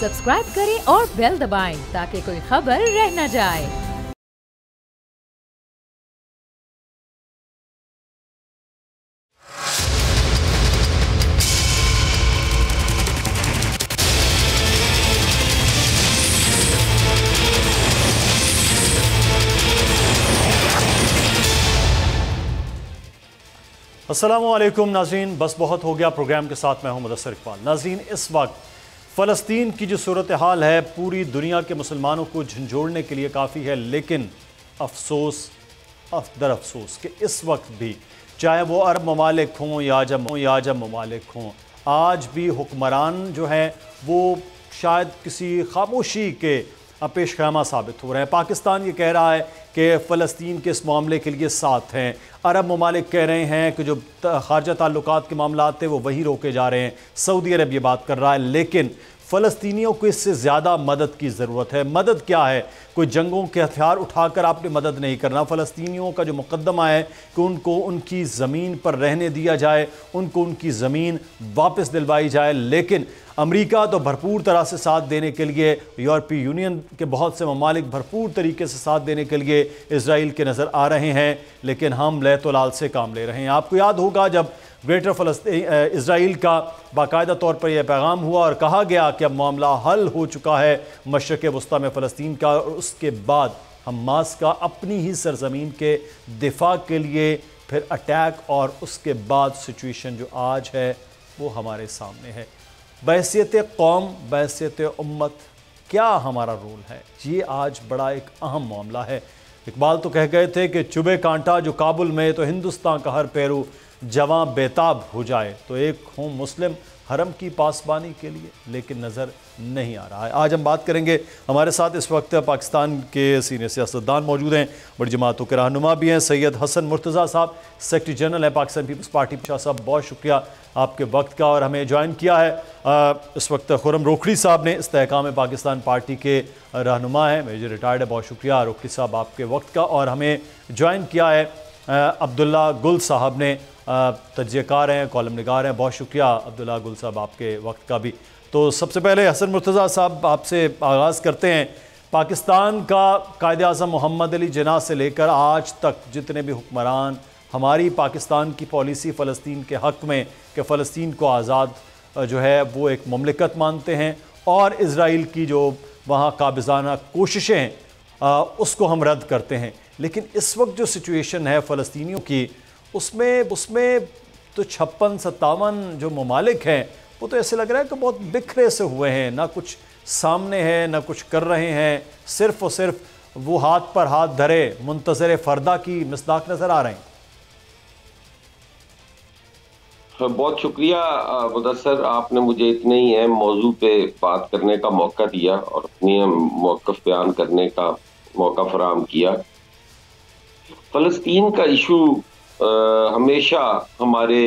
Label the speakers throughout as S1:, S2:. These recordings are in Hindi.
S1: सब्सक्राइब करें और बेल दबाएं ताकि कोई खबर रह न जाए।
S2: अस्सलामुअलैकुम नाज़रीन, बस बहुत हो गया प्रोग्राम के साथ मैं हूं मुदस्सिर इकबाल। नाज़रीन, इस वक्त फ़लस्तीन की जो सूरत हाल है पूरी दुनिया के मुसलमानों को झंझोड़ने के लिए काफ़ी है, लेकिन अफसोस दर अफसोस कि इस वक्त भी चाहे वो अरब ममालिक हों या अजम ममालिक हों, आज भी हुक्मरान जो हैं वो शायद किसी खामोशी के पेश ख़ैमा साबित हो रहे हैं। पाकिस्तान ये कह रहा है कि फ़लस्तीन के इस मामले के लिए साथ हैं, अरब ममालिक कह रहे हैं कि जो ख़ारजा ताल्लुकात के मामलात थे वो वही रोके जा रहे हैं, सऊदी अरब ये बात कर रहा है। लेकिन फ़लस्तीनियों को इससे ज़्यादा मदद की ज़रूरत है। मदद क्या है? कोई जंगों के हथियार उठाकर आपने मदद नहीं करना। फ़लस्तीनियों का जो मुक़द्दमा है कि उनको उनकी ज़मीन पर रहने दिया जाए, उनको उनकी ज़मीन वापस दिलवाई जाए। लेकिन अमेरिका तो भरपूर तरह से साथ देने के लिए, यूरोपीय यूनियन के बहुत से ममालिक भरपूर तरीके से साथ देने के लिए इजराइल के नज़र आ रहे हैं, लेकिन हम लहतोलाल से काम ले रहे हैं। आपको याद होगा जब ग्रेटर फ़लस्तीन इजराइल का बाकायदा तौर पर यह पैगाम हुआ और कहा गया कि अब मामला हल हो चुका है मशरक़ वस्ता में फ़लस्तीन का, और उसके बाद हमास का अपनी ही सरज़मीन के दिफा के लिए फिर अटैक, और उसके बाद सिचुएशन जो आज है वो हमारे सामने है। बहैसियत कौम, बहैसियत उम्मत क्या हमारा रोल है, ये आज बड़ा एक अहम मामला है। इकबाल तो कह गए थे कि चुभे कांटा जो काबुल में, तो हिंदुस्तान का हर पैरू जवां बेताब हो जाए। तो एक हों मुस्लिम हरम की पासबानी के लिए, लेकिन नज़र नहीं आ रहा है। आज हम बात करेंगे, हमारे साथ इस वक्त पाकिस्तान के सीनियर सियासतदान मौजूद हैं, बड़ी जमातों के रहनुमा भी हैं। सैयद हसन मुर्तज़ा साहब सेक्रेटरी जनरल हैं पाकिस्तान पीपल्स पार्टी। शाह साहब, बहुत शुक्रिया आपके वक्त का, और हमें ज्वाइन किया है इस वक्त खुर्रम रोखड़ी साहब ने, इस्तेहकाम पाकिस्तान पार्टी के रहनुमा हैं, मेजर रिटायर्ड है। बहुत शुक्रिया रोखड़ी साहब आपके वक्त का। और हमें ज्वाइन किया है अब्दुल्ला गुल साहब ने, तज्ज़ियाकार हैं, कॉलम निगार हैं। बहुत शुक्रिया अब्दुल्ला गुल साहब आपके वक्त का भी। तो सबसे पहले हसन मुर्तज़ा साहब आपसे आगाज़ करते हैं। पाकिस्तान का कायदे आज़म मोहम्मद अली जिन्ना से लेकर आज तक जितने भी हुक्मरान हमारी पाकिस्तान की पॉलिसी फ़लस्तीन के हक़ में कि फ़लस्तीन को आज़ाद जो है वो एक मुमलिकत मानते हैं, और इज़राइल की जो वहाँ काबिज़ाना कोशिशें हैं उसको हम रद्द करते हैं। लेकिन इस वक्त जो सिचुएशन है फ़लस्तीनियों की, उसमें तो 56-57 जो ममालिक हैं वो तो ऐसे लग रहा है कि बहुत बिखरे से हुए हैं, ना कुछ सामने है ना कुछ कर रहे हैं, सिर्फ़ और सिर्फ वो हाथ पर हाथ धरे मुंतज़िर फ़रदा की मिसदाक नज़र आ रहे हैं।
S3: बहुत शुक्रिया मुदस्सिर, आपने मुझे इतने ही अहम मौजू पे बात करने का मौका दिया और अपनी मौक़िफ़ बयान करने का मौका फराहम किया। फ़लस्तीन का इशू हमेशा हमारे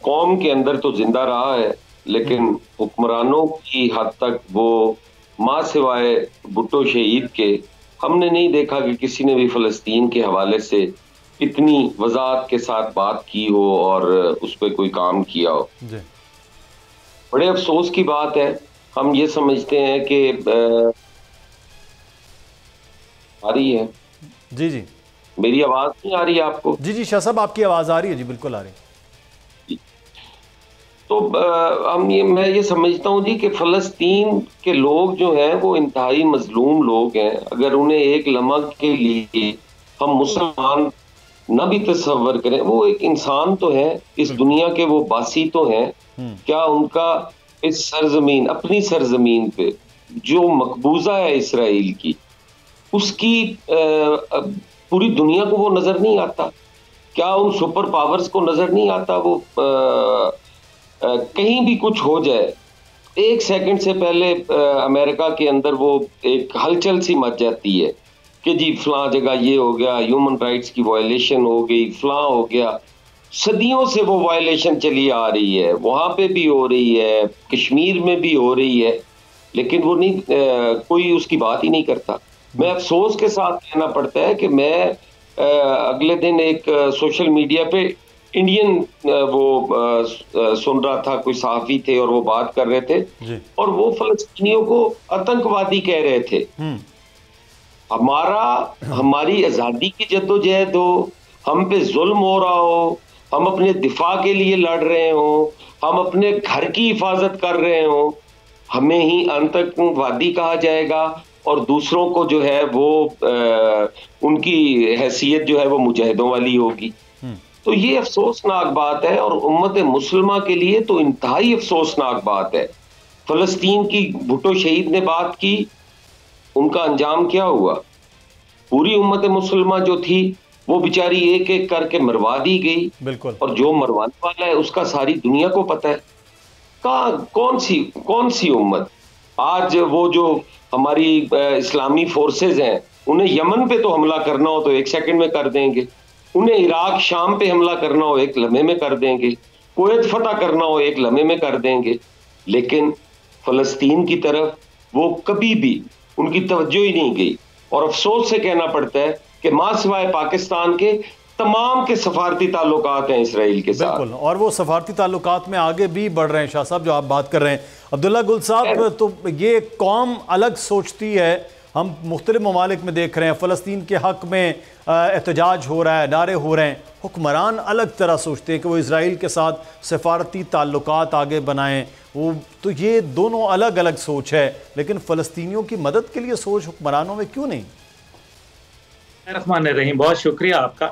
S3: कौम के अंदर तो जिंदा रहा है, लेकिन हुक्मरानों की हद तक वो माँ सिवाय भुट्टो शहीद के हमने नहीं देखा कि किसी ने भी फ़लस्तीन के हवाले से इतनी वज़ाहत के साथ बात की हो और उस पर कोई काम किया हो। बड़े अफसोस की बात है, हम ये समझते हैं कि आ रही है
S2: जी
S3: मेरी आवाज़ नहीं आ रही है आपको?
S2: जी शाह साहब आपकी आवाज़ आ रही है, जी बिल्कुल आ रही है।
S3: तो मैं ये समझता हूँ जी कि फ़लस्तीन के लोग जो हैं वो इंतहाई मजलूम लोग हैं। अगर उन्हें एक लम्हा के लिए हम मुसलमान न भी तस्वर करें, वो एक इंसान तो है, इस दुनिया के वो बासी तो हैं। क्या उनका इस सरजमीन, अपनी सरजमीन पे जो मकबूजा है इसराइल की, उसकी पूरी दुनिया को वो नजर नहीं आता? क्या उन सुपर पावर्स को नजर नहीं आता? वो कहीं भी कुछ हो जाए, एक सेकंड से पहले अमेरिका के अंदर वो एक हलचल सी मच जाती है कि जी फलां जगह ये हो गया, ह्यूमन राइट्स की वायलेशन हो गई, फलां हो गया। सदियों से वो वायलेशन चली आ रही है, वहां पे भी हो रही है, कश्मीर में भी हो रही है, लेकिन वो नहीं कोई उसकी बात ही नहीं करता। मैं अफसोस के साथ कहना पड़ता है कि मैं अगले दिन एक सोशल मीडिया पे इंडियन सुन रहा था, कोई सहाफी थे और वो बात कर रहे थे
S2: जी।
S3: और वो फलस्तीनियों को आतंकवादी कह रहे थे। हमारी आजादी की जद्दोजहद हो, हम पे जुल्म हो रहा हो, हम अपने दिफा के लिए लड़ रहे हो, हम अपने घर की हिफाजत कर रहे हो, हमें ही आतंकवादी कहा जाएगा और दूसरों को जो है वो उनकी हैसियत जो है वो मुजाहिदों वाली होगी। तो ये अफसोसनाक बात है और उम्मत मुसलमा के लिए तो इंतहाई अफसोसनाक बात है। फलस्तीन की भुट्टो शहीद ने बात की, उनका अंजाम क्या हुआ? पूरी उम्मत मुसलमा जो थी वो बेचारी एक एक करके मरवा दी गई।
S2: बिल्कुल।
S3: और जो मरवाने वाला है उसका सारी दुनिया को पता है। कौन सी उम्मत? आज वो जो हमारी इस्लामी फोर्सेज हैं, उन्हें यमन पे तो हमला करना हो तो 1 सेकंड में कर देंगे, उन्हें इराक शाम पे हमला करना हो 1 लम्हे में कर देंगे, कुवैत फतह करना हो 1 लम्हे में कर देंगे। लेकिन फलस्तीन की तरफ वो कभी भी उनकी तवज्जो ही नहीं गई। और अफसोस से कहना पड़ता है कि मां सिवाय पाकिस्तान के तमाम के सफारती ताल्लुकात हैं इसराइल के साथ।
S2: बिल्कुल, और वो सफारती ताल्लुकात में आगे भी बढ़ रहे हैं। शाह साहब, जो आप बात कर रहे हैं, अब्दुल्ला गुल साहब, तो ये कौम अलग सोचती है। हम मुख्तलिफ ममालिक में देख रहे हैं फ़लस्तीन के हक़ में एहतजाज हो रहा है, नारे हो रहे हैं। हुक्मरान अलग तरह सोचते हैं कि वो इसराइल के साथ सफारती ताल्लुकात आगे बनाएं। वो तो ये दोनों अलग अलग सोच है, लेकिन फ़लस्तीनियों की मदद के लिए सोच हुक्मरानों में क्यों नहीं?
S4: रहमान रहीम, बहुत शुक्रिया आपका।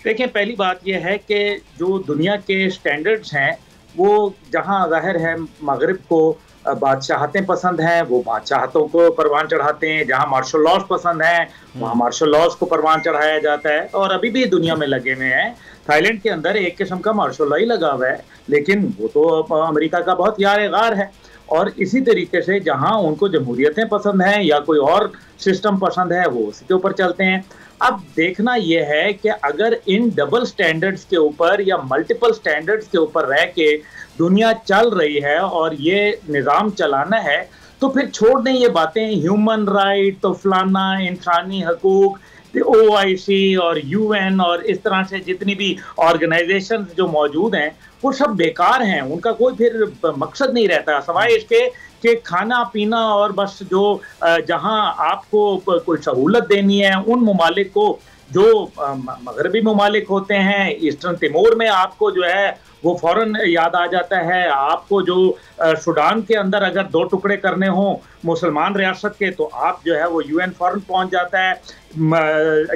S4: देखिए, पहली बात यह है कि जो दुनिया के स्टैंडर्ड्स हैं वो जहाँ ज़ाहिर है मगरिब को बादशाहतें पसंद हैं, वो बादशाहतों को परवान चढ़ाते हैं। जहाँ मार्शल लॉज पसंद हैं वहाँ मार्शल लॉज को परवान चढ़ाया जाता है, और अभी भी दुनिया में लगे हुए हैं। थाईलैंड के अंदर एक किस्म का मार्शल लॉ ही लगा हुआ है, लेकिन वो तो अमेरिका का बहुत यार-ए-गार है। और इसी तरीके से जहाँ उनको जमहूरियतें पसंद हैं या कोई और सिस्टम पसंद है वो उसी के ऊपर चलते हैं। अब देखना यह है कि अगर इन डबल स्टैंडर्ड्स के ऊपर या मल्टीपल स्टैंडर्ड्स के ऊपर रह के दुनिया चल रही है और ये निज़ाम चलाना है, तो फिर छोड़ दें ये बातें ह्यूमन राइट तो फलाना, इंसानी हकूक, OIC और UN और इस तरह से जितनी भी ऑर्गेनाइजेशन जो मौजूद हैं वो सब बेकार हैं। उनका कोई फिर मकसद नहीं रहता सवाए इसके कि खाना पीना और बस जो जहां आपको कोई सहूलत देनी है उन ममालिक को जो मगरबी ममालिक होते हैं। ईस्टर्न तिमोर में आपको जो है वो फौरन याद आ जाता है। आपको जो सूडान के अंदर अगर 2 टुकड़े करने हों मुसलमान रियासत के तो आप जो है वो UN फौरन पहुंच जाता है।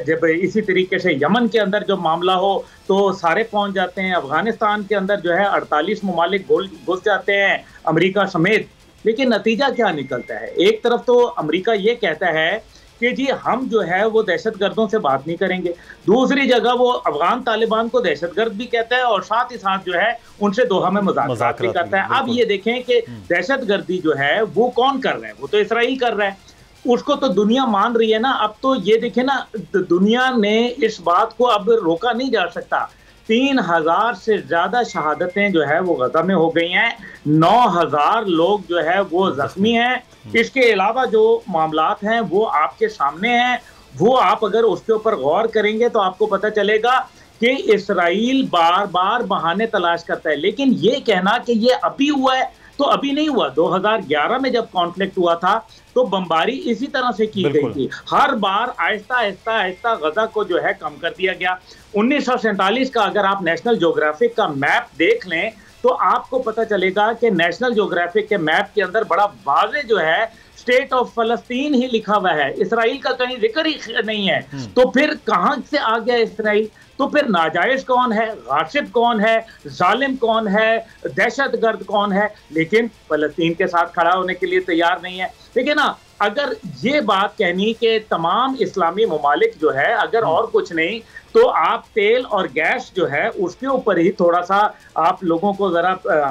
S4: जब इसी तरीके से यमन के अंदर जो मामला हो तो सारे पहुंच जाते हैं। अफगानिस्तान के अंदर जो है 48 ममालिक घुस जाते हैं अमेरिका समेत। लेकिन नतीजा क्या निकलता है? एक तरफ तो अमेरिका ये कहता है कि जी हम जो है वो दहशतगर्दों से बात नहीं करेंगे, दूसरी जगह वो अफगान तालिबान को दहशतगर्द भी कहता है और साथ ही साथ जो है उनसे दोहा में मज़ाकरात भी करता है। अब ये देखें कि दहशतगर्दी जो है वो कौन कर रहा है? वो तो इसराइल कर रहा है, उसको तो दुनिया मान रही है ना। अब तो ये देखें ना, दुनिया ने इस बात को अब रोका नहीं जा सकता। 3000 से ज्यादा शहादतें जो है वो गजा में हो गई हैं, 9000 लोग जो है वो जख्मी हैं। इसके अलावा जो मामलात हैं वो आपके सामने हैं, वो आप अगर उसके ऊपर गौर करेंगे तो आपको पता चलेगा कि इसराइल बार बार बहाने तलाश करता है। लेकिन ये कहना कि ये अभी हुआ है तो अभी नहीं हुआ। 2011 में जब कॉन्फ्लिक्ट हुआ था तो बमबारी इसी तरह से की गई थी। हर बार आहिस्ता आहिस्ता आहिस्ता गजा को जो है कम कर दिया गया। 1947 का अगर आप नेशनल ज्योग्राफिक का मैप देख लें तो आपको पता चलेगा कि नेशनल ज्योग्राफिक के मैप के अंदर बड़ा वाज़े जो है स्टेट ऑफ फलस्तीन ही लिखा हुआ है, इसराइल का कहीं जिक्र ही नहीं है। तो फिर कहां से आ गया इसराइल? तो फिर नाजायज कौन है, गासिब कौन है, जालिम कौन है, दहशतगर्द कौन है? लेकिन फलस्तीन के साथ खड़ा होने के लिए तैयार नहीं है। देखिए ना, अगर ये बात कहनी कि तमाम इस्लामी ममालिक जो है अगर और कुछ नहीं तो आप तेल और गैस जो है उसके ऊपर ही थोड़ा सा आप लोगों को जरा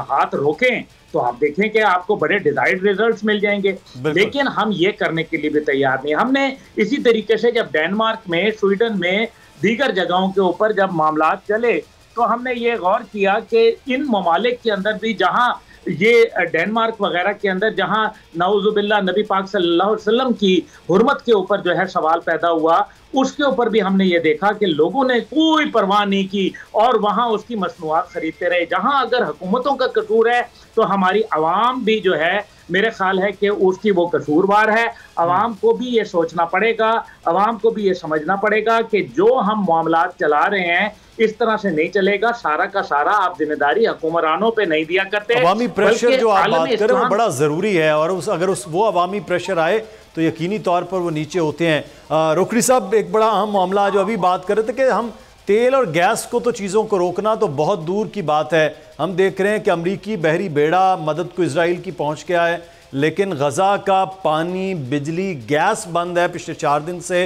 S4: हाथ रोकें तो आप देखें कि आपको बड़े डिजायर्ड रिजल्ट्स मिल जाएंगे। लेकिन हम ये करने के लिए भी तैयार नहीं। हमने इसी तरीके से जब डेनमार्क में, स्वीडन में, दीगर जगहों के ऊपर जब मामलात चले तो हमने ये गौर किया कि इन ममालिक के अंदर भी जहां ये डेनमार्क वगैरह के अंदर जहां नाउजुबिल्लाह नबी पाक सल्लल्लाहु अलैहि वसल्लम की हुर्मत के ऊपर जो है सवाल पैदा हुआ, उसके ऊपर भी हमने ये देखा कि लोगों ने कोई परवाह नहीं की और वहां उसकी मसनूआत खरीदते रहे। जहां अगर हुकूमतों का कसूर है तो हमारी आवाम भी जो है, मेरे ख्याल है कि उसकी वो कसूरवार है। आवाम को भी ये सोचना पड़ेगा, आवाम को भी ये समझना पड़ेगा कि जो हम मामलात चला रहे हैं इस तरह से नहीं चलेगा। सारा का सारा आप जिम्मेदारी हुक्मरानों पे नहीं दिया करते।
S2: अवामी प्रेशर जो आप बात करें वो बड़ा ज़रूरी है, और अगर वो अवामी प्रेशर आए तो यकीनी तौर पर वो नीचे होते हैं। रोकड़ी साहब, एक बड़ा अहम मामला जो अभी बात कर रहे थे कि हम तेल और गैस को तो चीज़ों को रोकना तो बहुत दूर की बात है। हम देख रहे हैं कि अमरीकी बहरी बेड़ा मदद को इसराइल की पहुंच गया है, लेकिन गज़ा का पानी, बिजली, गैस बंद है पिछले 4 दिन से।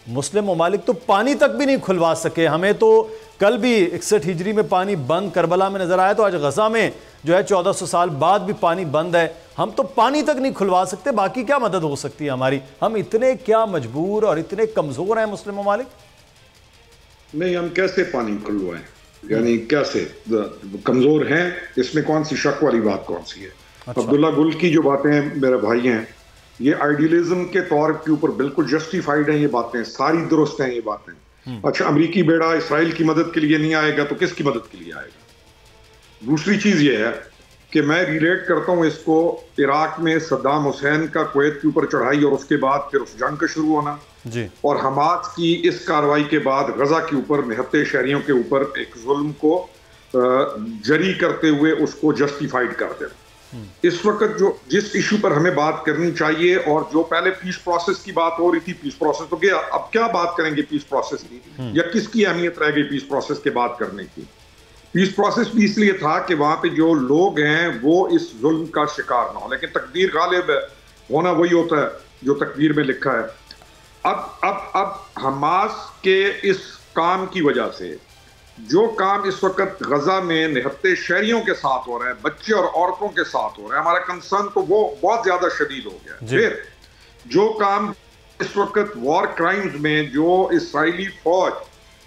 S2: मुस्लिम ममालिक तो पानी तक भी नहीं खुलवा सके। हमें तो कल भी 61 हिजरी में पानी बंद करबला में नज़र आया, तो आज गज़ा में जो है 1400 साल बाद भी पानी बंद है। हम तो पानी तक नहीं खुलवा सकते, बाकी क्या मदद हो सकती है हमारी? हम इतने क्या मजबूर और इतने कमज़ोर हैं मुस्लिम ममालिक?
S5: नहीं, हम कैसे पानी खुलवाएं, यानी कैसे कमजोर हैं, इसमें कौन सी शक वाली बात कौन सी है? अच्छा। अब्दुल्ला गुल की जो बातें मेरे भाई हैं, ये आइडियलिज्म के तौर के ऊपर बिल्कुल जस्टिफाइड हैं, ये बातें सारी दुरुस्त हैं ये बातें। अच्छा, अमरीकी बेड़ा इसराइल की मदद के लिए नहीं आएगा तो किसकी मदद के लिए आएगा? दूसरी चीज ये है कि मैं रिलेट करता हूं इसको इराक में सद्दाम हुसैन का कुवैत के ऊपर चढ़ाई और उसके बाद फिर उस जंग का शुरू होना जी, और हमास की इस कार्रवाई के बाद गजा के ऊपर निहत्ते शहरियों के ऊपर एक जुल्म को जरी करते हुए उसको जस्टिफाइड कर देना। इस वक्त जो जिस इशू पर हमें बात करनी चाहिए, और जो पहले पीस प्रोसेस की बात हो रही थी, पीस प्रोसेस तो गया, अब क्या बात करेंगे पीस प्रोसेस की, या किसकी अहमियत रह गई पीस प्रोसेस के बात करने की? पीस प्रोसेस भी इसलिए था कि वहां पे जो लोग हैं वो इस जुल्म का शिकार ना हो, लेकिन तकदीर गालिब है, होना वही होता है जो तकदीर में लिखा है। अब हमास के इस काम की वजह से जो काम इस वक्त गजा में निहत्ते शहरियों के साथ हो रहा है, बच्चे और औरतों के साथ हो रहा है, हमारा कंसर्न तो वो बहुत ज्यादा शदीद हो गया। फिर जो काम इस वक्त वॉर क्राइम्स में जो इसराइली फौज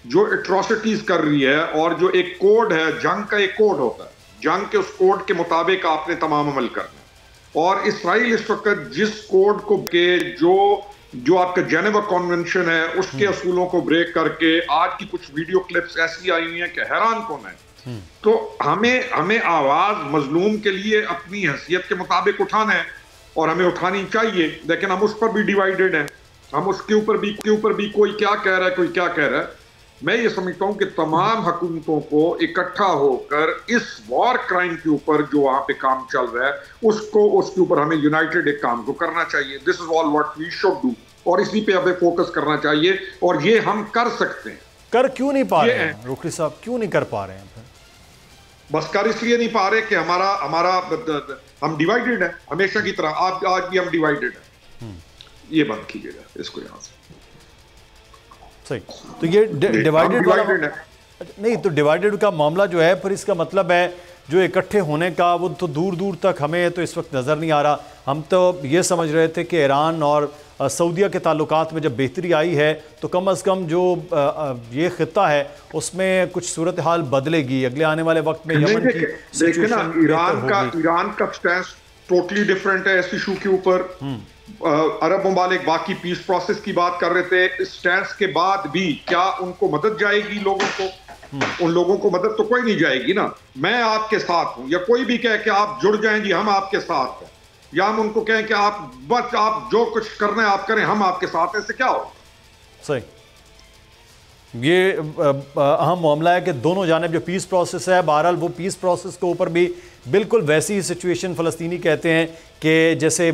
S5: जो एट्रोसिटीज कर रही है, और जो एक कोड है, जंग का एक कोड होता है, जंग के उस कोड के मुताबिक आपने तमाम अमल करना, और इसराइल इस वक्त जिस कोड को के जो आपका जेनेवा कन्वेंशन है उसके असूलों को ब्रेक करके आज की कुछ वीडियो क्लिप्स ऐसी आई हुई हैं कि हैरान कौन है। तो हमें आवाज मजलूम के लिए अपनी हैसियत के मुताबिक उठाना है, और हमें उठानी चाहिए, लेकिन हम उस पर भी डिवाइडेड हैं। हम उसके ऊपर भी कोई क्या कह रहा है, कोई क्या कह रहा है। मैं ये समझता हूं कि तमाम हुकूमतों को इकट्ठा होकर इस वॉर क्राइम के ऊपर जो वहां पे काम चल रहा है उसके ऊपर हमें यूनाइटेड एक काम को करना चाहिए। This is all what we should do, और इसी पे हमें फोकस करना चाहिए, और ये हम कर सकते हैं।
S2: कर क्यों नहीं पा रहे हैं रोकड़ी साहब, क्यों नहीं कर पा रहे हैं?
S5: बस कर इसलिए नहीं पा रहे कि हमारा हम डिवाइडेड है, हमेशा की तरह आज भी हम डिवाइडेड है। ये बंद कीजिएगा इसको यहां से।
S2: सही, तो ये डिवाइडेड नहीं, तो डिवाइडेड का मामला जो है, फिर इसका मतलब है जो इकट्ठे होने का वो तो दूर दूर तक हमें तो इस वक्त नज़र नहीं आ रहा। हम तो ये समझ रहे थे कि ईरान और सऊदीया के ताल्लुकात में जब बेहतरी आई है तो कम अज़ कम जो ये खित्ता है उसमें कुछ सूरत हाल बदलेगी अगले आने वाले वक्त में। यमन की सिचुएशन,
S5: ईरान का स्टैंस टोटली डिफरेंट है इस इशू के ऊपर। अरब ममालिक बाकी पीस प्रोसेस की बात कर रहे थे, इस स्टैंस के बाद भी क्या उनको मदद जाएगी? लोगों को, उन लोगों को मदद तो कोई नहीं जाएगी ना। मैं आपके साथ हूं, या कोई भी कहे कि आप जुड़ जाएं जी हम आपके साथ हैं, या हम उनको कहें कि आप बस आप जो कुछ करना है आप करें, हम आपके साथ हैं, इससे क्या हो?
S2: सही, ये अहम मामला है कि दोनों जानिब जो पीस प्रोसेस है, बहरहाल वो पीस प्रोसेस के ऊपर भी बिल्कुल वैसी ही सिचुएशन फ़लस्तीनी कहते हैं कि जैसे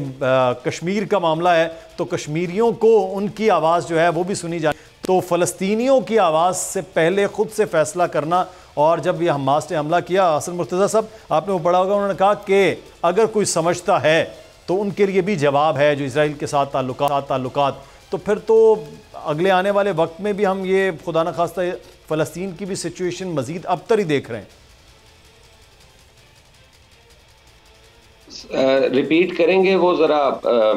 S2: कश्मीर का मामला है तो कश्मीरियों को उनकी आवाज़ जो है वो भी सुनी जाए। तो फ़लस्तीनियों की आवाज़ से पहले ख़ुद से फ़ैसला करना। और जब ये हमास ने हमला किया, हसन मुर्तज़ा साहब आपने वो पढ़ा होगा, उन्होंने कहा कि अगर कोई समझता है तो उनके लिए भी जवाब है जो इसराइल के साथ ताल्लुकात। तो फिर तो अगले आने वाले वक्त में भी हम ये खुदा न खास्ता फ़लस्तीन की भी सिचुएशन मज़ीद अबतर ही देख रहे हैं।
S3: रिपीट करेंगे वो जरा,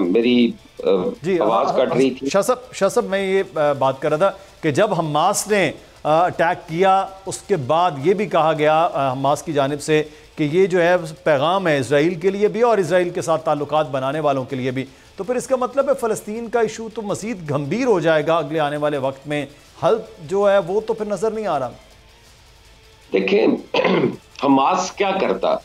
S3: मेरी जी आवाज कट रही थी।
S2: शाह साहब मैं ये बात कर रहा था कि जब हमास ने अटैक किया उसके बाद ये भी कहा गया हमास की जानिब से कि ये जो है पैगाम है इसराइल के लिए भी और इसराइल के साथ ताल्लुकात बनाने वालों के लिए भी, तो फिर इसका मतलब है फ़लस्तीन का इशू तो मज़ीद गंभीर हो जाएगा अगले आने वाले वक्त में। हल जो है वो तो फिर नज़र नहीं आ रहा।
S3: देखिए, हमास क्या करता,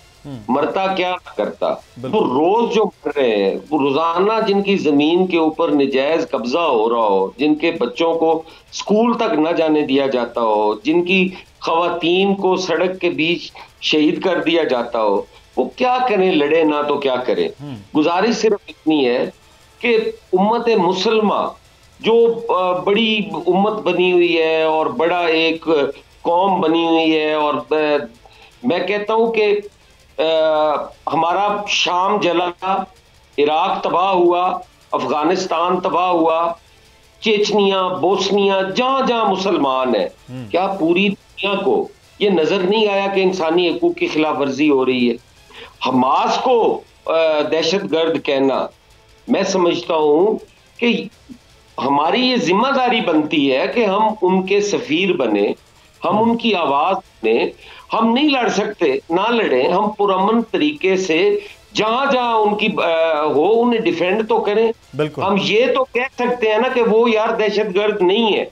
S3: मरता क्या करता, वो रोज जो मर रहे हैं, वो रोजाना जिनकी जमीन के ऊपर निजायज कब्जा हो रहा हो, जिनके बच्चों को स्कूल तक न जाने दिया जाता हो, जिनकी खवातीन को सड़क के बीच शहीद कर दिया जाता हो, वो क्या करें, लड़े ना तो क्या करें। गुजारिश सिर्फ इतनी है कि उम्मत मुसलमा जो बड़ी उम्मत बनी हुई है और बड़ा एक कौम बनी हुई है, और मैं कहता हूं कि हमारा शाम जला, इराक तबाह हुआ, अफगानिस्तान तबाह हुआ, चेचनिया, बोस्निया, जहां जहां मुसलमान है, क्या पूरी दुनिया को ये नजर नहीं आया कि इंसानी हकूक की खिलाफ वर्जी हो रही है? हमास को दहशतगर्द कहना, मैं समझता हूं कि हमारी ये जिम्मेदारी बनती है कि हम उनके सफीर बने, हम उनकी आवाज बने। हम नहीं लड़ सकते, ना लड़े, हम पुरअमन तरीके से जहां जहां उनकी हो उन्हें डिफेंड तो करें। हम ये तो कह सकते हैं ना कि वो यार दहशतगर्द नहीं है,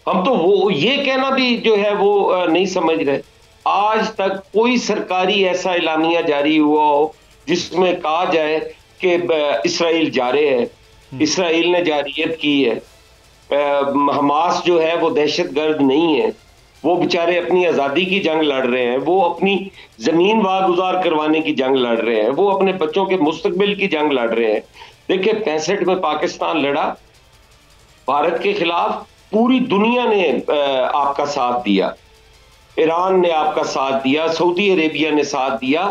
S3: हम तो वो ये कहना भी जो है वो नहीं समझ रहे। आज तक कोई सरकारी ऐसा एलानिया जारी हुआ हो जिसमें कहा जाए कि इसराइल जा रहे हैं, इसराइल ने जारियत की है, हमास जो है वो दहशतगर्द नहीं है, वो बेचारे अपनी आजादी की जंग लड़ रहे हैं, वो अपनी जमीन वागुजार करवाने की जंग लड़ रहे हैं, वो अपने बच्चों के मुस्तकबिल की जंग लड़ रहे हैं। देखिए, 65 में पाकिस्तान लड़ा भारत के खिलाफ, पूरी दुनिया ने आपका साथ दिया, ईरान ने आपका साथ दिया, सऊदी अरेबिया ने साथ दिया,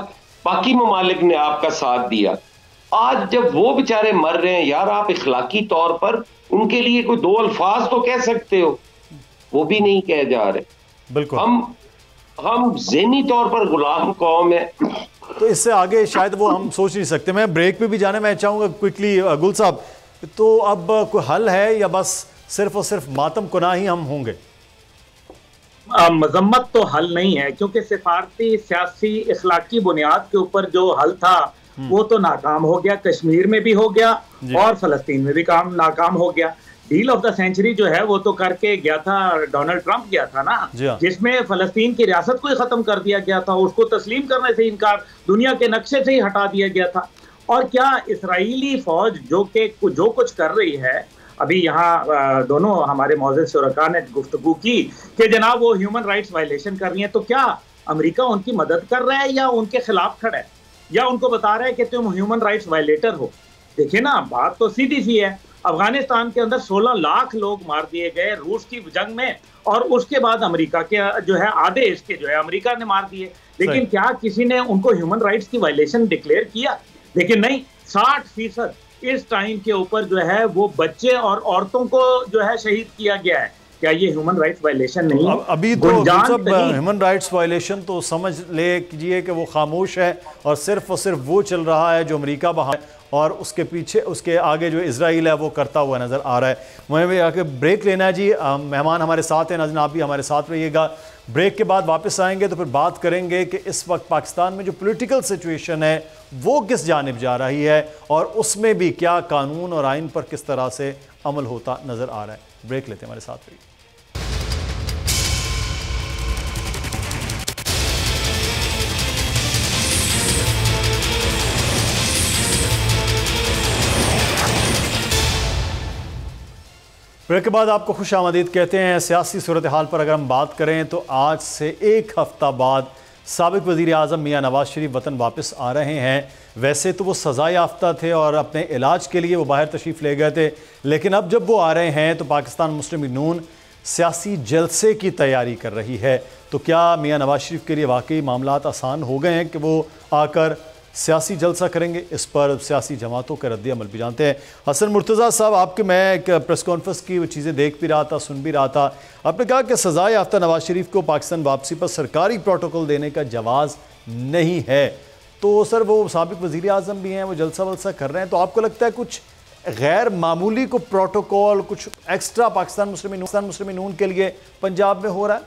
S3: बाकी ममालिक ने आपका साथ दिया। आज जब वो बेचारे मर रहे हैं यार, आप इखलाकी तौर पर उनके लिए कोई दो अल्फाज तो कह सकते हो, वो भी नहीं कहे जा रहे।
S2: बिल्कुल,
S3: हम ज़हनी तौर पर गुलाम कौम है,
S2: तो इससे आगे शायद वो हम सोच नहीं सकते। मैं ब्रेक पे भी जाना मैं चाहूँगा क्विकली गुल साहब, तो अब कोई हल है या बस सिर्फ और सिर्फ मातम कुना ही हम होंगे?
S4: मजम्मत तो हल नहीं है, क्योंकि सिफारती सियासी इखलाकी बुनियाद के ऊपर जो हल था वो तो नाकाम हो गया, कश्मीर में भी हो गया और फलस्तीन में भी नाकाम हो गया। डील ऑफ द सेंचुरी जो है वो तो करके गया था, डोनाल्ड ट्रंप गया था ना, जिसमें फलस्तीन की रियासत को ही खत्म कर दिया गया था, उसको तस्लीम करने से इनकार दुनिया के नक्शे से ही हटा दिया गया था। और क्या इसराइली फौज जो कुछ कर रही है, अभी यहाँ दोनों हमारे मौजूद शुरका ने गुफ्तगू की कि जनाब वो ह्यूमन राइट्स वायलेशन कर रही है, तो क्या अमेरिका उनकी मदद कर रहा है या उनके खिलाफ खड़ा है, या उनको बता रहा है कि तुम ह्यूमन राइट्स वायलेटर हो? देखिए ना, बात तो सीधी सी है। अफगानिस्तान के अंदर 16 लाख लोग मार दिए गए रूस की जंग में, और उसके बाद अमेरिका के जो है आधे इसके जो है अमेरिका ने मार दिए, लेकिन क्या किसी ने उनको ह्यूमन राइट्स की वायलेशन डिक्लेयर किया? लेकिन नहीं, 60% इस टाइम के ऊपर जो है वो बच्चे और औरतों को जो है शहीद किया गया है। क्या ये ह्यूमन राइट्स वायलेशन नहीं है?
S2: अभी तो ह्यूमन राइट्स वायलेशन तो समझ ले कीजिए कि वो खामोश है और सिर्फ वो चल रहा है जो अमेरिका वहाँ है, और उसके पीछे उसके आगे जो इजराइल है वो करता हुआ नज़र आ रहा है। मुझे भी आके ब्रेक लेना है जी, मेहमान हमारे साथ हैं, नाज़रीन आप भी हमारे साथ रहिएगा। ब्रेक के बाद वापस आएंगे तो फिर बात करेंगे कि इस वक्त पाकिस्तान में जो पॉलिटिकल सिचुएशन है वो किस जानिब जा रही है और उसमें भी क्या कानून और आइन पर किस तरह से अमल होता नज़र आ रहा है। ब्रेक लेते हैं, हमारे साथ रहिए। ब्रेक के बाद आपको खुश आमदीद कहते हैं। सियासी सूरत हाल पर अगर हम बात करें तो आज से एक हफ्ता बाद साबिक वज़ीर आज़म मियाँ नवाज शरीफ वतन वापस आ रहे हैं। वैसे तो वो सज़ा याफ्ता थे और अपने इलाज के लिए वो बाहर तशरीफ़ ले गए थे, लेकिन अब जब वो आ रहे हैं तो पाकिस्तान मुस्लिम लीग नून सियासी जलसे की तैयारी कर रही है। तो क्या मियाँ नवाज शरीफ के लिए वाकई मामलात आसान हो गए हैं कि वो आकर सियासी जलसा करेंगे? इस पर सियासी जमातों के रद्द अमल भी जानते हैं। हसन मुर्तज़ा साहब, आपके मैं एक प्रेस कॉन्फ्रेंस की वो चीज़ें देख भी रहा था, सुन भी रहा था। आपने कहा कि सज़ा याफ्ता नवाज शरीफ को पाकिस्तान वापसी पर सरकारी प्रोटोकॉल देने का जवाज़ नहीं है। तो सर वो साबिक वज़ीर आज़म भी हैं, वो जलसा वलसा कर रहे हैं, तो आपको लगता है कुछ गैर मामूली को प्रोटोकॉल, कुछ एक्स्ट्रा पाकिस्तान मुस्लिम नून के लिए पंजाब में हो रहा है?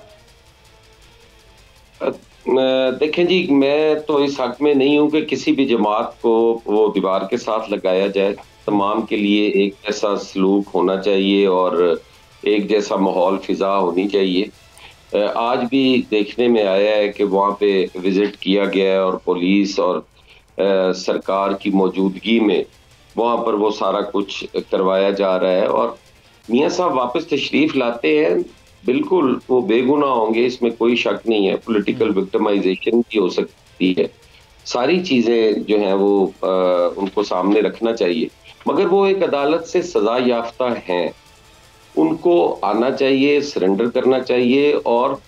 S3: देखें जी, मैं तो इस हक में नहीं हूं कि किसी भी जमात को वो दीवार के साथ लगाया जाए। तमाम के लिए एक जैसा सलूक होना चाहिए और एक जैसा माहौल फिजा होनी चाहिए। आज भी देखने में आया है कि वहाँ पे विजिट किया गया है और पुलिस और सरकार की मौजूदगी में वहाँ पर वो सारा कुछ करवाया जा रहा है। और मियाँ साहब वापस तशरीफ लाते हैं, बिल्कुल वो बेगुनाह होंगे, इसमें कोई शक नहीं है। पॉलिटिकल विक्टिमाइजेशन भी हो सकती है, सारी चीजें जो हैं वो उनको सामने रखना चाहिए। मगर वो एक अदालत से सजा याफ्ता हैं, उनको आना चाहिए, सरेंडर करना चाहिए और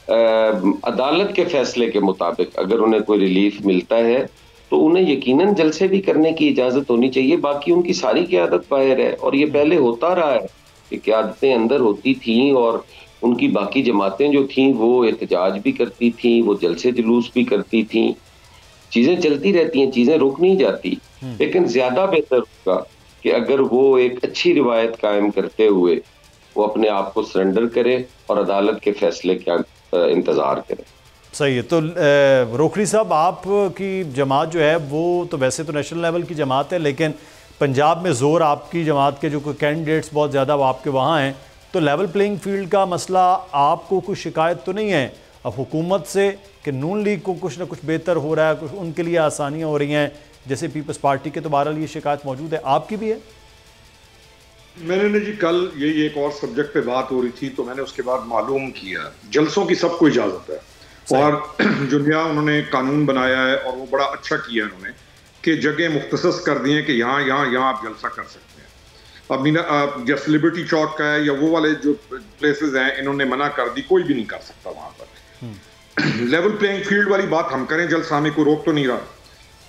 S3: अदालत के फैसले के मुताबिक अगर उन्हें कोई रिलीफ मिलता है तो उन्हें यकीनन जलसे भी करने की इजाजत होनी चाहिए। बाकी उनकी सारी क़यादत बाहर है और ये पहले होता रहा है कि क़यादतें अंदर होती थीं और उनकी बाकी जमातें जो थीं वो एहतजाज भी करती थीं, वो जलसे जुलूस भी करती थीं। चीजें चलती रहती हैं, चीजें रुक नहीं जाती। लेकिन ज्यादा बेहतर होगा कि अगर वो एक अच्छी रिवायत कायम करते हुए वो अपने आप को सरेंडर करे और अदालत के फैसले का इंतजार करे।
S2: सही है। तो रोखड़ी साहब, आपकी जमात जो है वो तो वैसे तो नेशनल लेवल की जमात है, लेकिन पंजाब में जोर आपकी जमात के जो कोई कैंडिडेट्स बहुत ज़्यादा वो आपके वहाँ हैं, तो लेवल प्लेइंग फील्ड का मसला आपको कुछ शिकायत तो नहीं है अब हुकूमत से कि नून लीग को कुछ ना कुछ बेहतर हो रहा है, कुछ उनके लिए आसानियाँ हो रही हैं, जैसे पीपल्स पार्टी के? तो बहरहाल ये शिकायत मौजूद है, आपकी भी है?
S5: मैंने जी कल यही एक और सब्जेक्ट पे बात हो रही थी तो मैंने उसके बाद मालूम किया, जलसों की सबको इजाजत है और जो नया उन्होंने कानून बनाया है और वो बड़ा अच्छा किया उन्होंने कि जगह मुख्तसस कर दी है कि यहाँ यहाँ यहाँ आप जलसा कर सकते हैं। अब जैसे लिबर्टी चौक का है या वो वाले जो प्लेसेस हैं, इन्होंने मना कर दी, कोई भी नहीं कर सकता वहां पर। लेवल प्लेइंग फील्ड वाली बात हम करें, जलसा में कोई रोक तो नहीं रहा।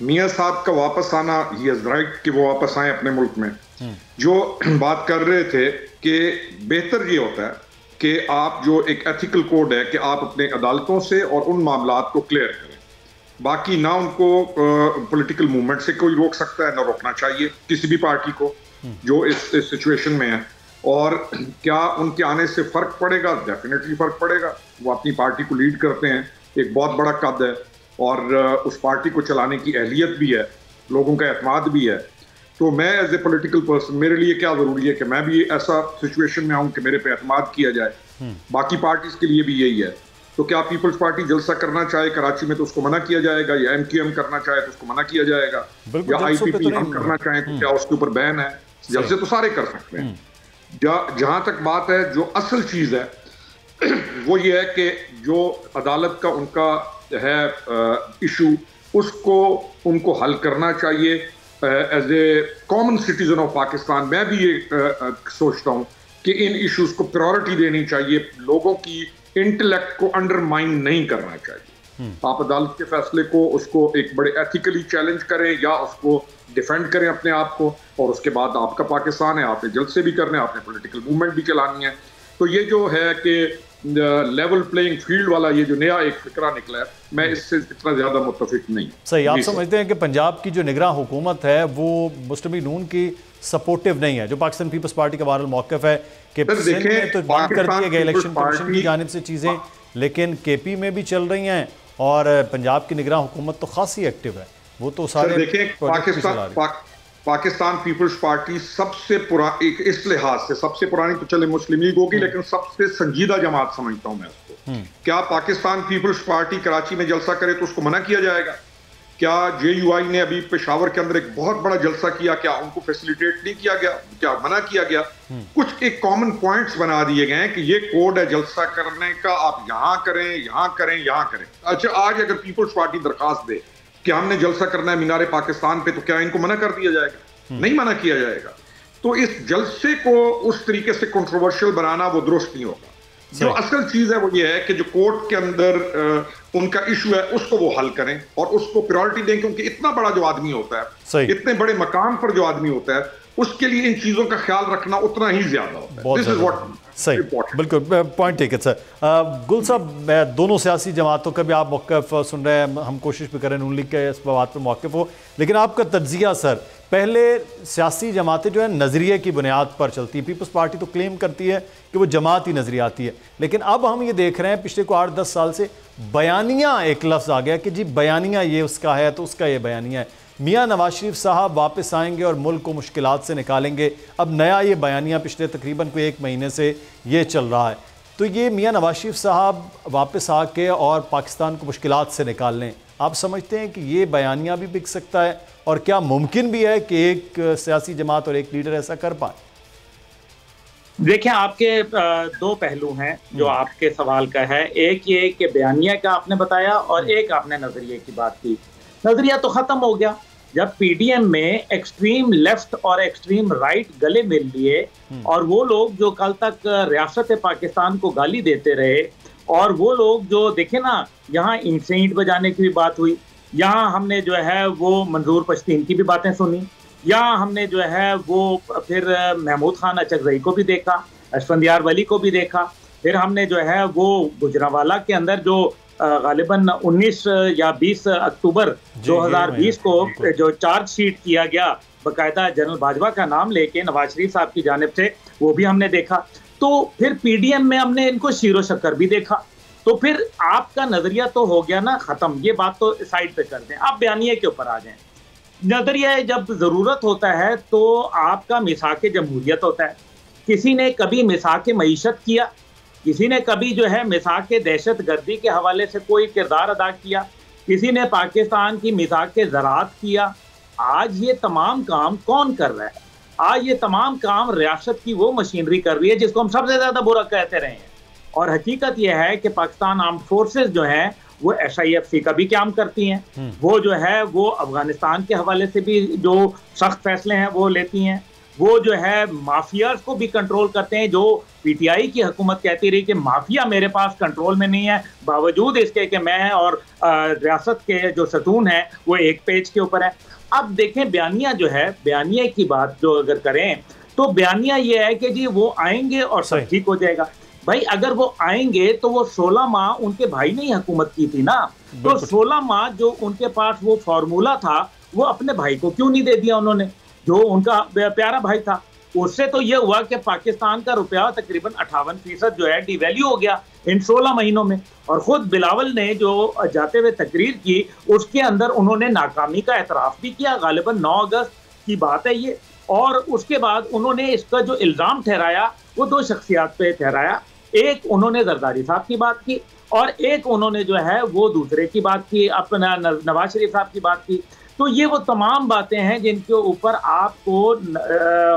S5: मियाँ साहब का वापस आना, ही इज राइट कि वो वापस आए अपने मुल्क में। जो बात कर रहे थे कि बेहतर ये होता है कि आप जो एक एथिकल कोड है कि आप अपने अदालतों से और उन मामलात को क्लियर करें, बाकी ना उनको पॉलिटिकल मूवमेंट से कोई रोक सकता है, ना रोकना चाहिए किसी भी पार्टी को जो इस सिचुएशन में है। और क्या उनके आने से फर्क पड़ेगा? डेफिनेटली फर्क पड़ेगा। वो अपनी पार्टी को लीड करते हैं, एक बहुत बड़ा कद है और उस पार्टी को चलाने की अहलियत भी है, लोगों का एतमाद भी है। तो मैं एज ए पॉलिटिकल पर्सन, मेरे लिए क्या जरूरी है कि मैं भी ऐसा सिचुएशन में आऊं कि मेरे पे एतमाद किया जाए। बाकी पार्टीज के लिए भी यही है। तो क्या पीपल्स पार्टी जलसा करना चाहे कराची में तो उसको मना किया जाएगा, या एमक्यूएम करना चाहे तो उसको मना किया जाएगा, या आईपीपी हम करना चाहें तो क्या उसके ऊपर बैन है? जलसे तो सारे कर सकते हैं। जहां तक बात है, जो असल चीज है वो ये है कि जो अदालत का उनका है इशू, उसको उनको हल करना चाहिए as a common citizen of Pakistan. मैं भी ये सोचता हूं कि इन इश्यूज को प्रायोरिटी देनी चाहिए, लोगों की इंटेलेक्ट को अंडरमाइन नहीं करना चाहिए। आप अदालत के फैसले को उसको एक बड़े एथिकली चैलेंज करें या उसको डिफेंड करें अपने आप को, और उसके बाद आपका पाकिस्तान है, आपने जलसे भी करने, आपने पॉलिटिकल मूवमेंट भी चलानी है। तो ये जो है कि लेवल प्लेइंग फील्ड वाला ये जो नया एक फिक्रा निकला है, मैं इससे इतना ज्यादा मुत्तफिक नहीं।
S2: सही, आप समझते हैं कि पंजाब की जो निगरान हुकूमत है वो मुस्लिम लीग नून की सपोर्टिव नहीं है, जो पाकिस्तान पीपल्स पार्टी का बहरहाल मौक़िफ़ है कि सिंध में तो बात कर दिए गए इलेक्शन कमीशन की जानिब से चीज़ें, लेकिन केपी में भी चल रही हैं और पंजाब की निगरान हुकूमत तो खासी एक्टिव है। वो तो सारे
S5: देखें, पाकिस्तान पीपल्स पार्टी सबसे पुरानी, इस लिहाज से सबसे पुरानी तो चले मुस्लिम लीग होगी, लेकिन सबसे संजीदा जमात समझता हूं मैं उसको। क्या पाकिस्तान पीपल्स पार्टी कराची में जलसा करे तो उसको मना किया जाएगा? क्या जेयूआई ने अभी पेशावर के अंदर एक बहुत बड़ा जलसा किया, क्या उनको फैसिलिटेट नहीं किया गया? क्या मना किया गया? कुछ एक कॉमन पॉइंट्स बना दिए गए हैं कि ये कोड है जलसा करने का, आप यहां करें, यहां करें, यहां करें। अच्छा, आज अगर पीपल्स पार्टी दरखास्त दे कि हमने जलसा करना है मीनारे पाकिस्तान पे, तो क्या इनको मना कर दिया जाएगा? नहीं मना किया जाएगा। तो इस जलसे को उस तरीके से कंट्रोवर्शियल बनाना वो दुरुस्त नहीं होगा। जो असल चीज है वो ये है कि जो कोर्ट के अंदर उनका इशू है उसको वो हल करें और उसको प्रायोरिटी दें, क्योंकि इतना बड़ा जो आदमी होता है, इतने बड़े मकाम पर जो आदमी होता है, उसके लिए इन चीजों का ख्याल रखना उतना ही ज्यादा होता है। दिस इज व्हाट
S2: सही, बिल्कुल पॉइंट ठीक है सर। गुल साहब, दोनों सियासी जमातों का भी आप मौक़िफ़ सुन रहे हैं, हम कोशिश भी करें नून लीग के इस बात पर मौक़िफ़ हो, लेकिन आपका तज्ज़िया सर, पहले सियासी जमातें जो है नज़रिए की बुनियाद पर चलती है। पीपल्स पार्टी तो क्लेम करती है कि वो जमात ही नज़रियाती है, लेकिन अब हम ये देख रहे हैं पिछले को 8-10 साल से बयानिया एक लफ्ज़ आ गया कि जी बयानिया ये उसका है तो उसका ये बयानिया है। मियाँ नवाज शरीफ साहब वापस आएंगे और मुल्क को मुश्किलात से निकालेंगे। अब नया ये बयानिया पिछले तकरीबन कोई 1 महीने से ये चल रहा है, तो ये मियाँ नवाज शरीफ साहब वापस आके और पाकिस्तान को मुश्किलात से निकाल लें, आप समझते हैं कि ये बयानिया भी बिक सकता है? और क्या मुमकिन भी है कि एक सियासी जमात और एक लीडर ऐसा कर पाए?
S4: देखिए, आपके 2 पहलू हैं जो आपके सवाल का है। एक ये कि बयानिया का आपने बताया और एक आपने नजरिए की बात की। नजरिया तो खत्म हो गया जब पीडीएम में एक्सट्रीम लेफ्ट और एक्सट्रीम राइट गले मिल लिए और वो लोग जो कल तक रियासत पाकिस्तान को गाली देते रहे, और वो लोग जो देखे ना, यहाँ ईंट से ईंट बजाने की भी बात हुई, यहाँ हमने जो है वो मंजूर पश्तीन की भी बातें सुनी, यहाँ हमने जो है वो फिर महमूद खान अचकजई को भी देखा, अशफंदियार वली को भी देखा, फिर हमने जो है वो गुजरांवाला के अंदर जो गालिबन 19 या 20 अक्टूबर 2020 को जो चार्जशीट किया गया बाकायदा जनरल बाजवा का नाम लेके नवाज शरीफ साहब की जानिब से, वो भी हमने देखा। तो फिर पीडीएम में हमने इनको शीरो शक्कर भी देखा। तो फिर आपका नजरिया तो हो गया ना खत्म, ये बात तो साइड पे कर दें, आप बयानिए के ऊपर आ जाएं। नजरिया जब जरूरत होता है तो आपका मिसाक जमहूरियत होता है। किसी ने कभी मिसाक मईशत किया, किसी ने कभी जो है मिसाक दहशत गर्दी के हवाले से कोई किरदार अदा किया, किसी ने पाकिस्तान की मिसाक ज़राअत किया। आज ये तमाम काम कौन कर रहा है? आज ये तमाम काम रियासत की वो मशीनरी कर रही है जिसको हम सबसे ज्यादा बुरा कहते रहे हैं। और हकीकत यह है कि पाकिस्तान आर्म्ड फोर्सेस जो हैं वो SIFC का भी काम करती हैं, वो जो है वो अफगानिस्तान के हवाले से भी जो सख्त फैसले हैं वो लेती हैं, वो जो है माफियाज को भी कंट्रोल करते हैं। जो PTI की हुकूमत कहती रही कि माफिया मेरे पास कंट्रोल में नहीं है, बावजूद इसके कि मैं और रियासत के जो सतून हैं वो एक पेज के ऊपर है। अब देखें, बयानिया जो है, बयानिया की बात जो अगर करें तो बयानिया ये है कि जी वो आएंगे और सब ठीक हो जाएगा। भाई अगर वो आएंगे तो वो 16 माह उनके भाई ने ही हुकूमत की थी ना, तो 16 माह जो उनके पास वो फॉर्मूला था वो अपने भाई को क्यों नहीं दे दिया उन्होंने, जो उनका प्यारा भाई था। उससे तो ये हुआ कि पाकिस्तान का रुपया तकरीबन 58% जो है डिवैल्यू हो गया इन 16 महीनों में। और खुद बिलावल ने जो जाते हुए तकरीर की उसके अंदर उन्होंने नाकामी का एतराफ़ भी किया, गालिबन 9 अगस्त की बात है ये। और उसके बाद उन्होंने इसका जो इल्ज़ाम ठहराया वो 2 शख्सियात पे ठहराया, एक उन्होंने जरदारी साहब की बात की और एक उन्होंने जो है वो दूसरे की बात की, अपना नवाज शरीफ साहब की बात की। तो ये वो तमाम बातें हैं जिनके ऊपर आपको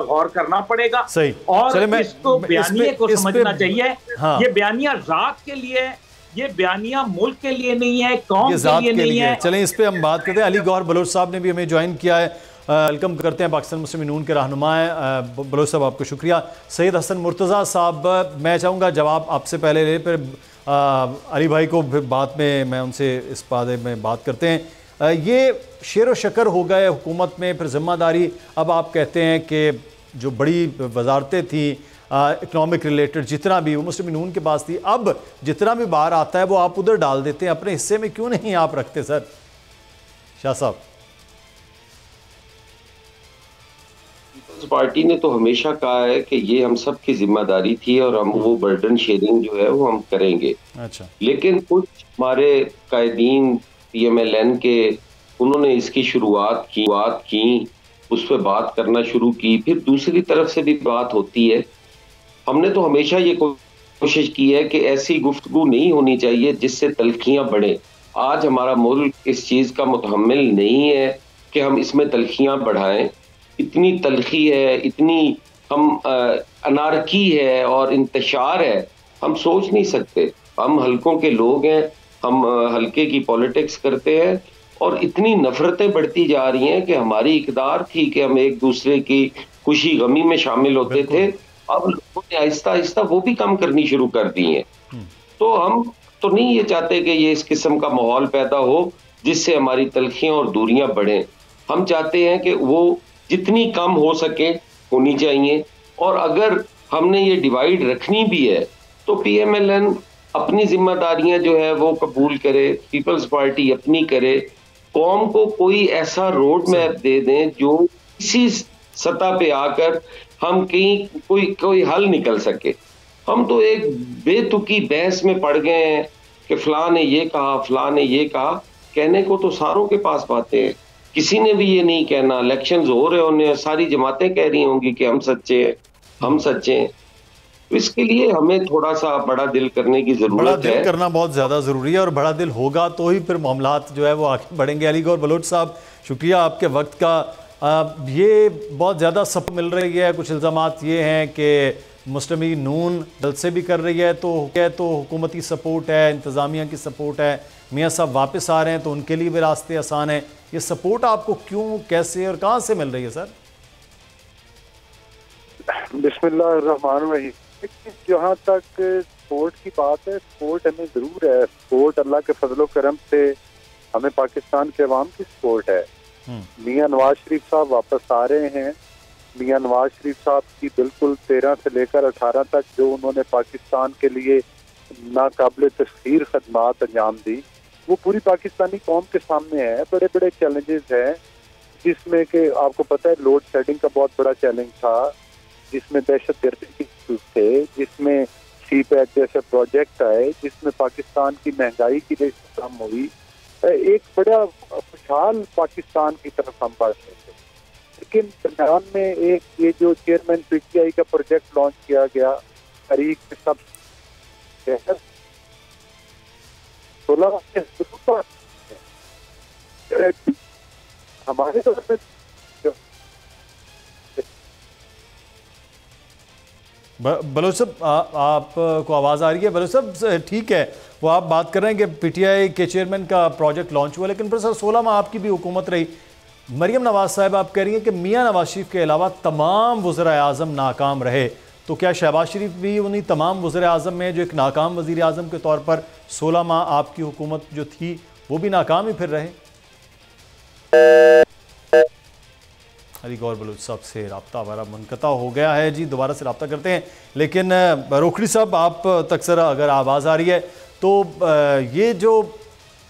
S4: गौर करना पड़ेगा।
S2: सही।
S4: और इसको बयानिया को समझना चाहिए। हाँ। ये बयानिया जात के लिए, ये बयानिया मुल्क के लिए नहीं है, कौम के लिए नहीं है।
S2: चलें इस पे हम बात करते हैं। अली गौहर बलोच साहब ने भी हमें ज्वाइन किया है, वेलकम करते हैं। पाकिस्तान मुस्लिम यूनियन के रहनुमा हैं बलोच साहब, आपको शुक्रिया। सैयद हसन मुर्तज़ा साहब, मैं चाहूँगा जवाब आपसे पहले ले, फिर अली भाई को फिर बाद में मैं उनसे इस बारे में बात करते हैं। ये शेर व शकर हो गए हुकूमत में, फिर ज़िम्मेदारी अब आप कहते हैं कि जो बड़ी वजारतें थी इकनॉमिक रिलेटेड जितना भी वो मुस्लिम यूनियन के पास थी, अब जितना भी बाहर आता है वो आप उधर डाल देते हैं, अपने हिस्से में क्यों नहीं आप रखते सर? शाह साहब।
S3: पीपल्स पार्टी ने तो हमेशा कहा है कि ये हम सब की जिम्मेदारी थी और हम वो बर्डन शेयरिंग जो है वो हम करेंगे।
S2: अच्छा।
S3: लेकिन कुछ हमारे कायदीन PMLN के उन्होंने इसकी शुरुआत की, उस पर बात करना शुरू की, फिर दूसरी तरफ से भी बात होती है। हमने तो हमेशा ये कोशिश की है कि ऐसी गुफ्तगू नहीं होनी चाहिए जिससे तलखियां बढ़े। आज हमारा मुल्क इस चीज़ का मुतहम्मिल नहीं है कि हम इसमें तलखियां बढ़ाएं। इतनी तलखी है, इतनी हम अनारकी है और इंतशार है, हम सोच नहीं सकते। हम हल्कों के लोग हैं, हम हल्के की पॉलिटिक्स करते हैं और इतनी नफरतें बढ़ती जा रही हैं कि हमारी इकदार थी कि हम एक दूसरे की खुशी गमी में शामिल होते थे, अब लोगों ने आहिस्ता आहिस्ता वो भी कम करनी शुरू कर दी है। तो हम तो नहीं ये चाहते कि ये इस किस्म का माहौल पैदा हो जिससे हमारी तलखियां और दूरियां बढ़ें। हम चाहते हैं कि वो जितनी कम हो सके होनी चाहिए, और अगर हमने ये डिवाइड रखनी भी है, तो PMLN अपनी जिम्मेदारियां जो है वो कबूल करे, पीपल्स पार्टी अपनी करे, कौम को कोई ऐसा रोड मैप दे दें जो इसी सतह पे आकर हम कहीं कोई हल निकल सके। हम तो एक बेतुकी बहस में पड़ गए हैं कि फलां ने ये कहा, फलां ने ये कहा। कहने को तो सारों के पास बातें हैं, किसी ने भी ये नहीं कहना। इलेक्शंस हो रहे होने, सारी जमातें कह रही होंगी कि हम सच्चे हैं, हम सच्चे हैं। तो इसके लिए हमें थोड़ा सा बड़ा दिल करने की जरूरत है।
S2: बड़ा दिल करना बहुत ज्यादा जरूरी है, और बड़ा दिल होगा तो ही फिर मामलात जो है वो आगे बढ़ेंगे। अली गौहर बलोच साहब, शुक्रिया आपके वक्त का। ये बहुत ज़्यादा सपोर्ट मिल रही है, कुछ इल्ज़ामात ये हैं कि मुस्लिम नून दल से भी कर रही है, तो हुकूमती सपोर्ट है, इंतज़ामिया की सपोर्ट है, मियाँ साहब वापस आ रहे हैं तो उनके लिए भी रास्ते आसान हैं। ये सपोर्ट आपको क्यों, कैसे और कहाँ से मिल रही है सर?
S6: बिस्मिल्लाहिर्रहमानिर्रहीम। जहाँ तक सपोर्ट की बात है, सपोर्ट हमें ज़रूर है। सपोर्ट अल्लाह के फजलो करम से हमें पाकिस्तान के अवाम की सपोर्ट है। मियाँ नवाज शरीफ साहब वापस आ रहे हैं। मियाँ नवाज शरीफ साहब की बिल्कुल 13 से लेकर 18 तक जो उन्होंने पाकिस्तान के लिए नाकाबिल तस्खीर खदमात अंजाम दी, वो पूरी पाकिस्तानी कौम के सामने है। बड़े बड़े चैलेंजेस हैं, जिसमें कि आपको पता है लोड शेडिंग का बहुत बड़ा चैलेंज था, जिसमें दहशतगर्दी के इश्यूज थे, जिसमें CPEC जैसे प्रोजेक्ट आए, जिसमें पाकिस्तान की महंगाई की रेशो कम हुई। एक बड़ा खुशहाल पाकिस्तान की तरफ हम बढ़ रहे थे। लेकिन दरमियान में एक ये जो चेयरमैन PTI का प्रोजेक्ट लॉन्च किया गया, तारीख सब 16 हमारे तौर पे
S2: बलोच साहब, आपको आवाज़ आ रही है? बलोच साहब ठीक है, वो आप बात कर रहे हैं कि PTI के चेयरमैन का प्रोजेक्ट लॉन्च हुआ, लेकिन फिर सर 16 माह आपकी भी हुकूमत रही। मरियम नवाज साहब आप कह रही हैं कि मियाँ नवाज शरीफ के अलावा तमाम वज़ीर-ए-आज़म नाकाम रहे, तो क्या शहबाज शरीफ भी उन्हीं तमाम वज़ीर-ए-आज़म में जो एक नाकाम वज़ीर-ए-आज़म के तौर पर 16 माह आपकी हुकूमत जो थी वो भी नाकाम ही फिर रहे? अली गौहर बलोच साहब से रब्ता हमारा मुनक़ता हो गया है जी, दोबारा से रब्ता करते हैं। लेकिन रोखड़ी साहब, आप तक सर अगर आवाज़ आ रही है तो ये जो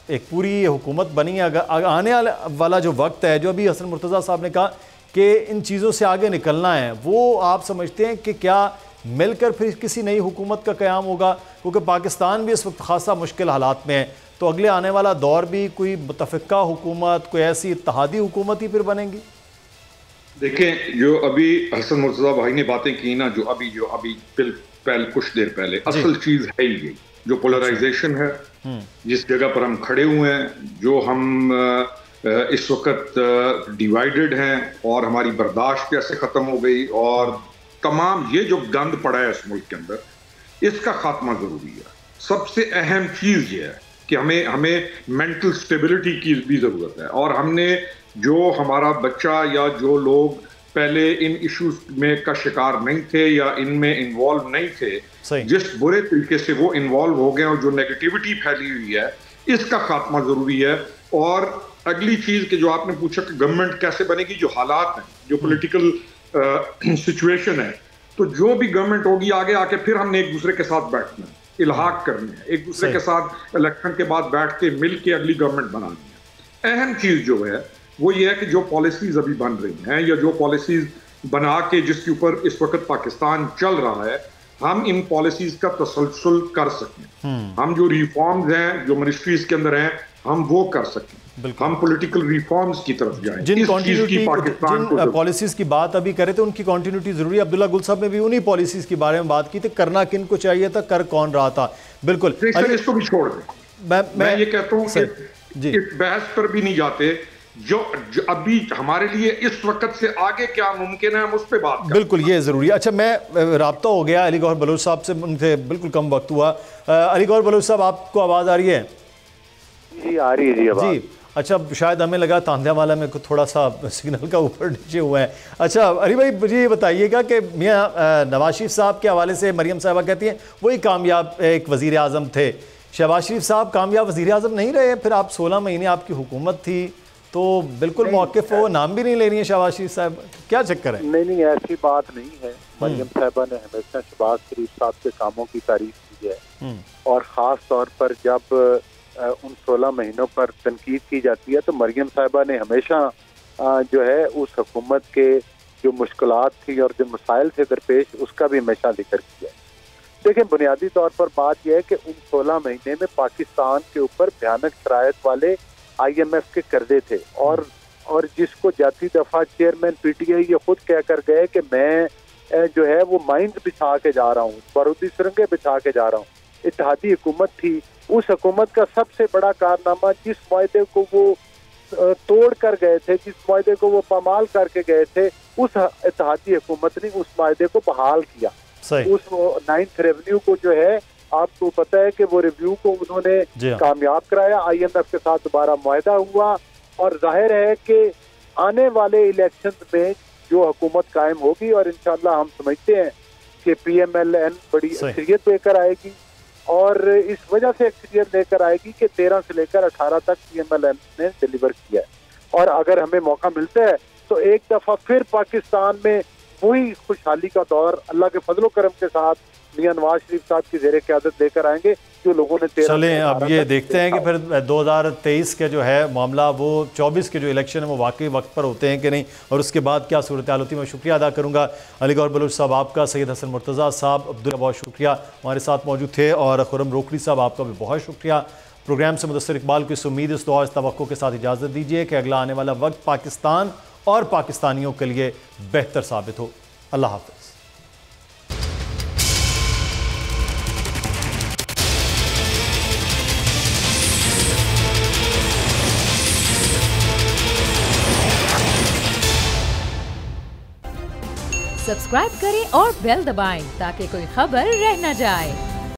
S2: एक पूरी हुकूमत बनी है, अगर आने वाला जो वक्त है, जो अभी हसन मुर्तज़ा साहब ने कहा कि इन चीज़ों से आगे निकलना है, वो आप समझते हैं कि क्या मिलकर फिर किसी नई हुकूमत का क़याम होगा? क्योंकि पाकिस्तान भी इस वक्त खासा मुश्किल हालात में है, तो अगले आने वाला दौर भी कोई मुतफ़िका हुकूमत, कोई ऐसी इत्तेहादी हुकूमत ही फिर बनेगी?
S5: देखें, जो अभी हसन मुर्तज़ा भाई ने बातें की ना, जो अभी पहले कुछ देर पहले, असल चीज़ है ये जो पोलराइजेशन है, जिस जगह पर हम खड़े हुए हैं, जो हम इस वक्त डिवाइडेड हैं और हमारी बर्दाश्त कैसे ख़त्म हो गई, और तमाम ये जो गंद पड़ा है इस मुल्क के अंदर, इसका खात्मा ज़रूरी है। सबसे अहम चीज़ ये है कि हमें मेंटल स्टेबिलिटी की भी ज़रूरत है, और हमने जो हमारा बच्चा या जो लोग पहले इन इश्यूज में का शिकार नहीं थे या इनमें इन्वॉल्व नहीं थे, जिस बुरे तरीके से वो इन्वॉल्व हो गए और जो नेगेटिविटी फैली हुई है, इसका खात्मा जरूरी है। और अगली चीज कि जो आपने पूछा कि गवर्नमेंट कैसे बनेगी, जो हालात हैं, जो पॉलिटिकल सिचुएशन है, तो जो भी गवर्नमेंट होगी आगे आके फिर हमने एक दूसरे के साथ बैठना है, इल्हाक करनी है, एक दूसरे के साथ इलेक्शन के बाद बैठ के मिल के अगली गवर्नमेंट बनानी है। अहम चीज जो है वो ये है कि जो पॉलिसीज अभी बन रही हैं या जो पॉलिसीज बना के जिसके ऊपर इस वक्त पाकिस्तान चल रहा है, हम इन पॉलिसीज का तसलसल कर सकें। हम जो रिफॉर्म्स हैं, जो मिनिस्ट्रीज के अंदर हैं, हम वो कर सकें, हम पॉलिटिकल रिफॉर्म्स की तरफ जाएं।
S2: जिन पॉलिसीज की बात अभी करे थे उनकी कंटिन्यूटी जरूरी है। अब्दुल्ला गुल साहब ने भी उन्हीं पॉलिसीज के बारे में बात की थी, करना किन को चाहिए था, कर कौन रहा था। बिल्कुल,
S5: इसको भी छोड़ दें। मैं ये कहता हूँ कि इस बहस पर भी नहीं जाते, जो अभी हमारे लिए इस वक्त से आगे क्या मुमकिन है, हम उस पर बात करें। बिल्कुल, ये जरूरी है। अच्छा, मैं राब्ता हो गया अली गौहर बलोच साहब से, उनसे बिल्कुल कम वक्त हुआ। अली गौहर बलोच साहब, आपको आवाज़ आ रही है?
S6: जी आ रही है जी आवाज़।
S2: जी, अच्छा, शायद हमें लगा तांदिया वाला में को थोड़ा सा सिग्नल का ऊपर नीचे हुआ है। अच्छा अली भाई, मुझे ये बताइएगा कि मियाँ नवाज शरीफ साहब के हवाले से मरियम साहबा कहती हैं वही कामयाब एक वज़ीर आज़म थे, शहबाज शरीफ साहब कामयाब वज़ीर आज़म नहीं रहे। फिर आप 16 महीने आपकी हुकूमत थी, तो बिल्कुल मौक़िफ़ हो, नाम भी नहीं ले रही है शहबाज शरीफ साहब, क्या चक्कर है?
S6: नहीं, ऐसी बात नहीं है। मरियम साहबा ने हमेशा शहबाज शरीफ साहब के कामों की तारीफ की है, और ख़ास तौर पर जब उन 16 महीनों पर तनकीद की जाती है तो मरियम साहबा ने हमेशा जो है उस हुकूमत के जो मुश्किलात थी और जो मसाइल थे दरपेश, उसका भी हमेशा जिक्र किया। देखिए, बुनियादी तौर पर बात यह है कि उन 16 महीने में पाकिस्तान के ऊपर भयानक शरायत वाले IMF के कर्जे थे, और जिसको जाती दफा चेयरमैन PTI ये खुद कह कर गए कि मैं जो है वो माइंस बिछा के जा रहा हूँ, बारूदी सुरंगें बिछा के जा रहा हूँ। इत्तेहादी हुकूमत थी, उस हुकूमत का सबसे बड़ा कारनामा, जिस मुआहदे को वो तोड़ कर गए थे, जिस मुआहदे को वो पामाल करके गए थे, उस इत्तेहादी हुकूमत ने उस मुआहदे को बहाल किया। उस 9th रेवेन्यू को जो है, आपको पता है कि वो रिव्यू को उन्होंने कामयाब कराया, IMF के साथ दोबारा मुआहदा हुआ, और जाहिर है कि आने वाले इलेक्शन में जो हुकूमत कायम होगी, और इंशाल्लाह हम समझते हैं कि PMLN बड़ी अक्सरियत लेकर आएगी, और इस वजह से अक्सरियत लेकर आएगी कि 13 से लेकर 18 तक PMLN ने डिलीवर किया है। और अगर हमें मौका मिलता है तो एक दफा फिर पाकिस्तान में वही खुशहाली का दौर अल्लाह के फजलो करम के साथ मियां नवाज शरीफ साहब की ज़ेरे क़यादत लेकर आएंगे, जो लोगों ने 13।
S2: चलें, अब ये देखते हैं कि फिर 2023 के जो है मामला, वो 24 के जो इलेक्शन है वो वाकई वक्त पर होते हैं कि नहीं, और उसके बाद क्या सूरत हाल होती है। मैं शुक्रिया अदा करूँगा अली गौहर बलूच साहब आपका, सैयद हसन मुर्तज़ा साहब, अब्दुल्ला, बहुत शुक्रिया हमारे साथ मौजूद थे, और खुरम रोकड़ी साहब आपका भी बहुत शुक्रिया। प्रोग्राम से मुदस्सिर इकबाल को इस उम्मीद, इस दुआ, इस तवक्को के साथ इजाज़त दीजिए कि अगला आने वाला वक्त पाकिस्तान और पाकिस्तानियों के लिए बेहतर साबित हो। अल्लाह हाफ़िज़।
S1: सब्सक्राइब करें और बेल दबाएं ताकि कोई खबर रह न जाए।